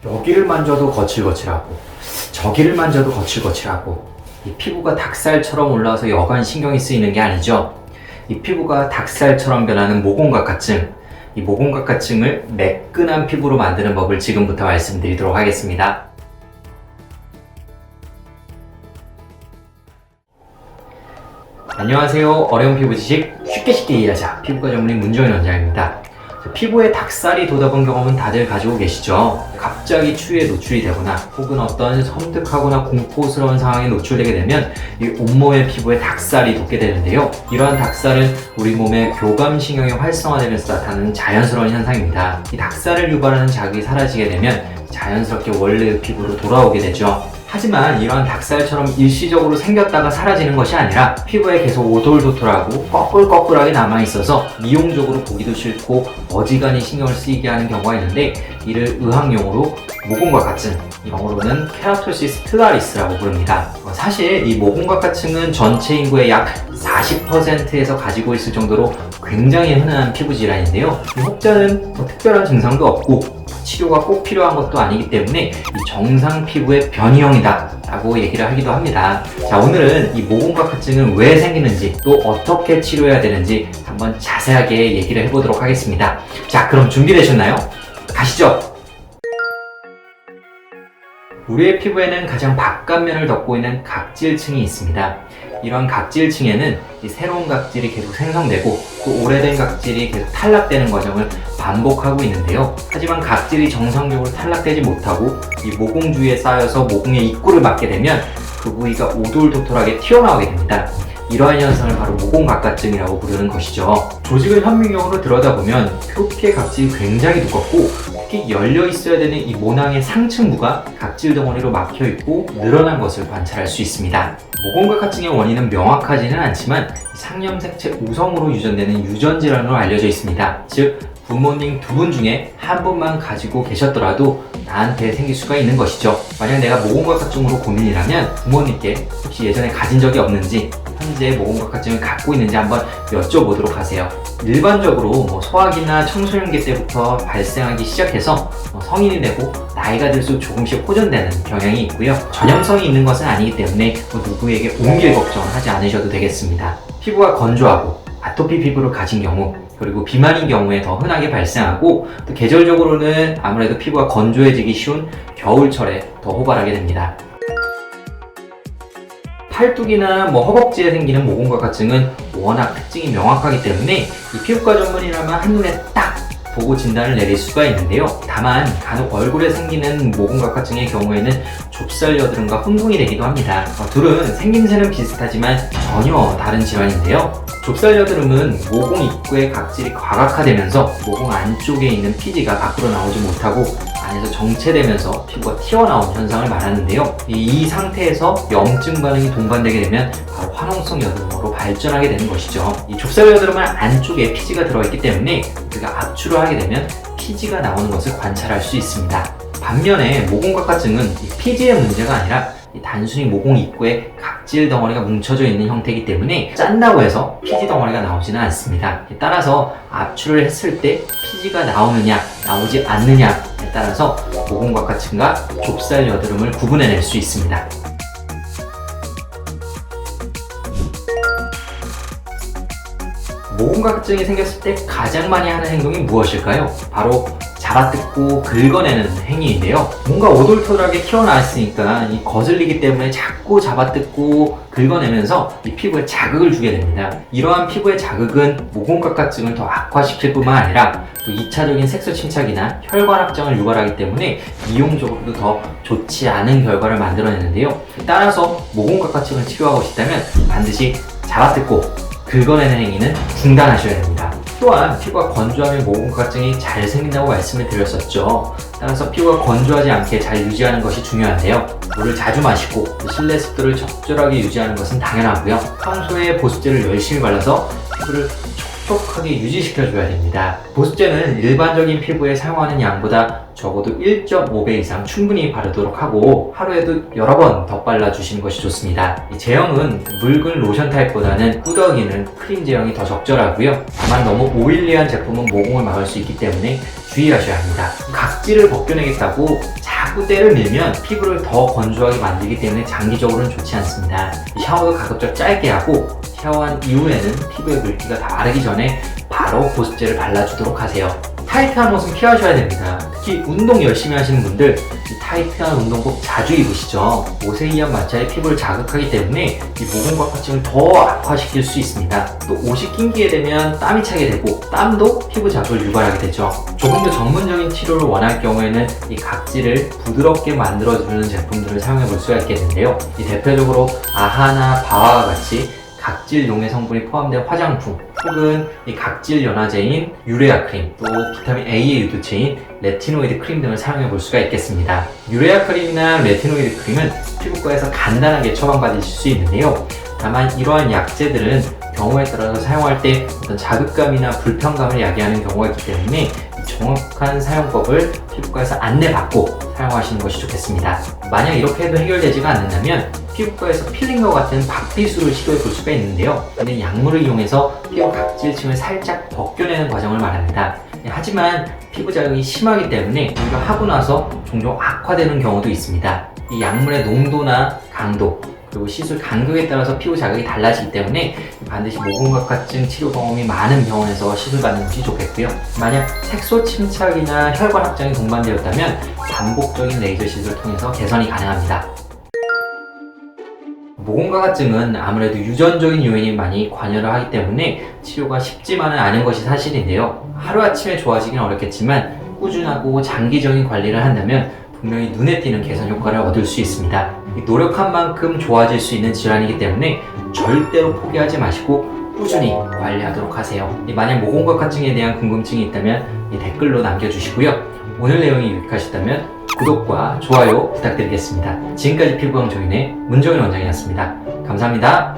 여기를 만져도 거칠거칠하고 저기를 만져도 거칠거칠하고 이 피부가 닭살처럼 올라와서 여간 신경이 쓰이는 게 아니죠. 이 피부가 닭살처럼 변하는 모공각화증, 이 모공각화증을 매끈한 피부로 만드는 법을 지금부터 말씀드리도록 하겠습니다. 안녕하세요. 어려운 피부 지식 쉽게 이해하자 피부과 전문의 문정인 원장입니다. 피부에 닭살이 돋아본 경험은 다들 가지고 계시죠? 갑자기 추위에 노출이 되거나 혹은 어떤 섬뜩하거나 공포스러운 상황에 노출되게 되면 이 온몸의 피부에 닭살이 돋게 되는데요. 이러한 닭살은 우리 몸의 교감신경이 활성화되면서 나타나는 자연스러운 현상입니다. 이 닭살을 유발하는 자극이 사라지게 되면 자연스럽게 원래의 피부로 돌아오게 되죠. 하지만 이러한 닭살처럼 일시적으로 생겼다가 사라지는 것이 아니라 피부에 계속 오돌도돌하고 꺼끌꺼끌하게 남아있어서 미용적으로 보기도 싫고 어지간히 신경을 쓰이게 하는 경우가 있는데, 이를 의학용어로 모공각화증, 영어로는 케라토시스 트라리스라고 부릅니다. 사실 이 모공각화증은 전체 인구의 약 40%에서 가지고 있을 정도로 굉장히 흔한 피부 질환인데요. 이 혹자는 특별한 증상도 없고 치료가 꼭 필요한 것도 아니기 때문에 이 정상 피부의 변이형이다 라고 얘기를 하기도 합니다. 자, 오늘은 이 모공각화증은 왜 생기는지 또 어떻게 치료해야 되는지 한번 자세하게 얘기를 해보도록 하겠습니다. 자, 그럼 준비되셨나요? 가시죠! 우리의 피부에는 가장 바깥면을 덮고 있는 각질층이 있습니다. 이런 각질층에는 이 새로운 각질이 계속 생성되고 또 오래된 각질이 계속 탈락되는 과정을 반복하고 있는데요. 하지만 각질이 정상적으로 탈락되지 못하고 이 모공 주위에 쌓여서 모공의 입구를 막게 되면 그 부위가 오돌도돌하게 튀어나오게 됩니다. 이러한 현상을 바로 모공각화증이라고 부르는 것이죠. 조직을 현미경으로 들여다보면 표피의 각질이 굉장히 두껍고 특히 열려 있어야 되는 이 모낭의 상층부가 각질 덩어리로 막혀 있고 늘어난 것을 관찰할 수 있습니다. 모공각화증의 원인은 명확하지는 않지만 상염색체 우성으로 유전되는 유전 질환으로 알려져 있습니다. 즉 부모님 두 분 중에 한 분만 가지고 계셨더라도 나한테 생길 수가 있는 것이죠. 만약 내가 모공각화증으로 고민이라면 부모님께 혹시 예전에 가진 적이 없는지, 현재 모공각화증을 갖고 있는지 한번 여쭤보도록 하세요. 일반적으로 소아기나 청소년기 때부터 발생하기 시작해서 성인이 되고 나이가 들수록 조금씩 호전되는 경향이 있고요. 전염성이 있는 것은 아니기 때문에 누구에게 옮길 걱정을 하지 않으셔도 되겠습니다. 피부가 건조하고 아토피 피부를 가진 경우, 그리고 비만인 경우에 더 흔하게 발생하고 또 계절적으로는 아무래도 피부가 건조해지기 쉬운 겨울철에 더 호발하게 됩니다. 팔뚝이나 허벅지에 생기는 모공각화증은 워낙 특징이 명확하기 때문에 이 피부과 전문이라면 한눈에 딱 보고 진단을 내릴 수가 있는데요. 다만 간혹 얼굴에 생기는 모공각화증의 경우에는 좁쌀 여드름과 혼동이 되기도 합니다. 둘은 생김새는 비슷하지만 전혀 다른 질환인데요. 좁쌀 여드름은 모공 입구의 각질이 과각화되면서 모공 안쪽에 있는 피지가 밖으로 나오지 못하고 안에서 정체되면서 피부가 튀어나온 현상을 말하는데요. 이 상태에서 염증 반응이 동반되게 되면 바로 화농성 여드름으로 발전하게 되는 것이죠. 이 좁쌀 여드름은 안쪽에 피지가 들어있기 때문에 우리가 압출을 하게 되면 피지가 나오는 것을 관찰할 수 있습니다. 반면에 모공각화증은 이 피지의 문제가 아니라 단순히 모공 입구에 각질 덩어리가 뭉쳐져 있는 형태이기 때문에 짠다고 해서 피지 덩어리가 나오지는 않습니다. 따라서 압출을 했을 때 피지가 나오느냐 나오지 않느냐에 따라서 모공각화증과 좁쌀 여드름을 구분해낼 수 있습니다. 모공각증이 생겼을 때 가장 많이 하는 행동이 무엇일까요? 바로 잡아뜯고 긁어내는 행위인데요. 뭔가 오돌토돌하게 튀어나왔으니까 이 거슬리기 때문에 자꾸 잡아뜯고 긁어내면서 이 피부에 자극을 주게 됩니다. 이러한 피부의 자극은 모공각화증을 더 악화시킬 뿐만 아니라 또 2차적인 색소 침착이나 혈관 확장을 유발하기 때문에 미용적으로도 더 좋지 않은 결과를 만들어내는데요. 따라서 모공각화증을 치료하고 싶다면 반드시 잡아뜯고 긁어내는 행위는 중단하셔야 됩니다. 또한 피부가 건조하면 모공각증이 잘 생긴다고 말씀을 드렸었죠. 따라서 피부가 건조하지 않게 잘 유지하는 것이 중요한데요. 물을 자주 마시고 실내 습도를 적절하게 유지하는 것은 당연하고요. 평소에 보습제를 열심히 발라서 피부를 촉촉하게 유지시켜줘야 됩니다. 보습제는 일반적인 피부에 사용하는 양보다 적어도 1.5배 이상 충분히 바르도록 하고 하루에도 여러 번 덧발라 주시는 것이 좋습니다. 이 제형은 묽은 로션 타입보다는 꾸덕이는 크림 제형이 더 적절하고요. 다만 너무 오일리한 제품은 모공을 막을 수 있기 때문에 주의하셔야 합니다. 각질을 벗겨내겠다고 후대를 밀면 피부를 더 건조하게 만들기 때문에 장기적으로는 좋지 않습니다. 샤워도 가급적 짧게 하고 샤워한 이후에는 피부에 물기가 다 마르기 전에 바로 보습제를 발라주도록 하세요. 타이트한 옷은 피하셔야 됩니다. 특히 운동 열심히 하시는 분들 이 타이트한 운동복 자주 입으시죠. 옷에 의한 마찰이 피부를 자극하기 때문에 이 모공각화증을 더 악화시킬 수 있습니다. 또 옷이 낑기게 되면 땀이 차게 되고 땀도 피부 자극을 유발하게 되죠. 조금 더 전문적인 치료를 원할 경우에는 이 각질을 부드럽게 만들어주는 제품들을 사용해 볼 수가 있겠는데요. 이 대표적으로 아하나 바와와 같이 각질 용해 성분이 포함된 화장품 혹은 이 각질 연화제인 유레아 크림, 또 비타민 A의 유도체인 레티노이드 크림 등을 사용해 볼 수가 있겠습니다. 유레아 크림이나 레티노이드 크림은 피부과에서 간단하게 처방받으실 수 있는데요. 다만 이러한 약제들은 경우에 따라서 사용할 때 어떤 자극감이나 불편감을 야기하는 경우가 있기 때문에 정확한 사용법을 피부과에서 안내받고 사용하시는 것이 좋겠습니다. 만약 이렇게 해도 해결되지가 않는다면 피부과에서 필링과 같은 박비수를 시도해 볼 수가 있는데요. 근데 약물을 이용해서 피부 각질층을 살짝 벗겨내는 과정을 말합니다. 하지만 피부 자극이 심하기 때문에 이걸 하고 나서 종종 악화되는 경우도 있습니다. 이 약물의 농도나 강도 그리고 시술 간격에 따라서 피부 자극이 달라지기 때문에 반드시 모공각화증 치료 경험이 많은 병원에서 시술받는 것이 좋겠고요. 만약 색소 침착이나 혈관 확장이 동반되었다면 반복적인 레이저 시술을 통해서 개선이 가능합니다. 모공각화증은 아무래도 유전적인 요인이 많이 관여를 하기 때문에 치료가 쉽지만은 않은 것이 사실인데요. 하루아침에 좋아지긴 어렵겠지만 꾸준하고 장기적인 관리를 한다면 분명히 눈에 띄는 개선 효과를 얻을 수 있습니다. 노력한 만큼 좋아질 수 있는 질환이기 때문에 절대로 포기하지 마시고 꾸준히 관리하도록 하세요. 만약 모공각화증에 대한 궁금증이 있다면 댓글로 남겨주시고요. 오늘 내용이 유익하셨다면 구독과 좋아요 부탁드리겠습니다. 지금까지 피부광 정인의 문정인 원장이었습니다. 감사합니다.